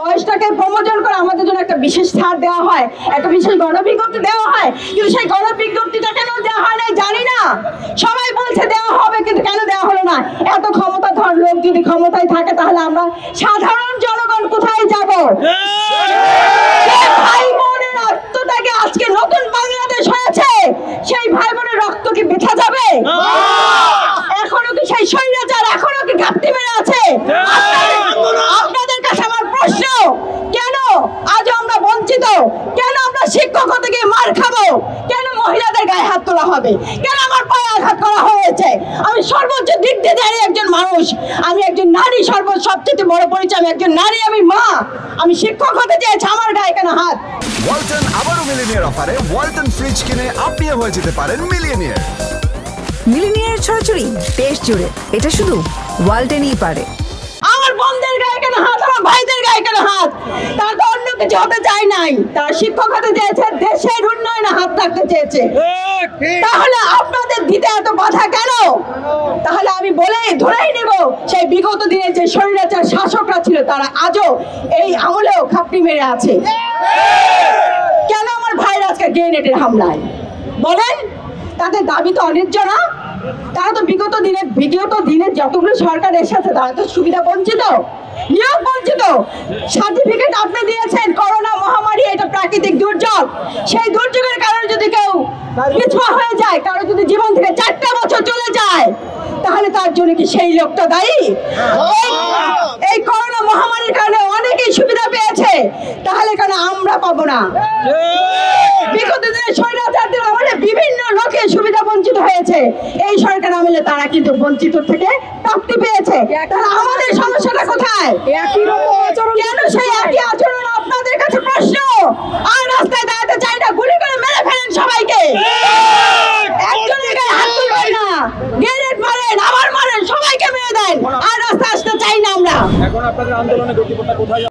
বয়সটাকে প্রমোজন করে আমাদের জন্য একটা বিশেষ ছাড় দেওয়া হয়, একটা বিশেষ গণবিজ্ঞপ্তি দেওয়া হয়, কিন্তু সেই গণবিজ্ঞপ্তিটা কেন দেওয়া হয় না জানি না। সবাই বলছে দেওয়া হবে, কিন্তু কেন দেওয়া হলো না? এত ক্ষমতাধর লোক যদি ক্ষমতায় থাকে তাহলে আমরা সাধারণ জনগণ কোথায় যাব? ভাই বোনের আত্মত্যাগে আজকে নতুন বাংলাদেশ হয়েছে, সেই ভাই বোনের রক্ত কি বৃথা যাবে? এখনো কি সেই স্বৈরাচার এখনো কি ঘাপটি মেরে আছে? আপনাদের কাছে আমার প্রশ্ন, কেন আজ আমরা বঞ্চিত? কেন আমরা শিক্ষক হতে গিয়ে মার খাবো? কেন মহিলাদের গায়ে হাত তোলা হবে? কেন আমার পায়ে আঘাত করা হয়েছে? আমি সর্বোচ্চ দিক দিয়ে দাঁড়িয়ে একজন মানুষ, আমি একজন নারী, সবচেয়ে বড় পরিচয় আমি একজন নারী, আমি মা, আমি শিক্ষক হতে চেয়েছি, আমার গায়ে কেন হাত? ওয়ালটন আবারও মিলিনিয়ার অফারে ওয়ালটন ফ্রিজ কিনে আপনিও হয়ে যেতে পারেন মিলিয়নিয়ার। মিলিনিয়ার ছড়াছড়ি দেশ জুড়ে, এটা শুধু ওয়ালটনই পারে। আমার বোনদের গায়ে কেন হাত? আমার ভাইদের গায়ে কেন হাত? তারা তো অন্য কিছু হতে চায় নাই, তারা শিক্ষক হতে চেয়েছে, দেশের উন্নয়নে হাত রাখতে চেয়েছে। তাহলে আপনাদের দিতে এত বাধা কেন? তাহলে আমি ধরেই নেব সেই বিগত দিনে যে স্বৈরাচার শাসকরা ছিল তারা আজও এই আমলেও খাপটি মেরে আছে। কেন আমার ভাইরা আজকে গ্রেনেডের হামলায়? বলেন, তাদের দাবি তো অন্যায্য না? তারা তো বিগত দিনে যতগুলো সরকার এসেছে তারা তো সুবিধা বঞ্চিত, নিয়োগ বঞ্চিত। সার্টিফিকেট আপনি দিয়েছেন, করোনা মহামারী এটা প্রাকৃতিক দুর্যোগ, সেই দুর্যোগের কারণে যদি কেউ পিছপা হয়ে যায়, কারো যদি জীবন থেকে 4টা বছর চলে যায়, তাহলে তার জন্য কি সেই লোকটা দায়ী? এই করোনা মহামারীর কারণে অনেকেই সুবিধা পেয়েছে, তাহলে কেন আমরা পাবো না? বিগত দিনে স্বৈরাচারদের আমলে বিভিন্ন লোকের সুবিধা বঞ্চিত হয়েছে, এই সরকার আমলে তারা কিন্তু বঞ্চিত থেকে প্রাপ্তি পেয়েছে। তাহলে আমাদের সমস্যাটা কোথায়? কেন সেই একই আচরণ? আপনাদের কাছে প্রশ্ন। আর রাস্তায় দাঁড়াতে চাই না, গুলি করে মেরে ফেলেন সবাইকে, একজনের গায়ে হাত তুলবেন না, গ্রেনেড মারেন, আবার মারেন, সবাইকে মেরে দেন, আর রাস্তায় আসতে চাই না আমরা। এখন আপনাদের আন্দোলনের গতিপথটা কোথায়?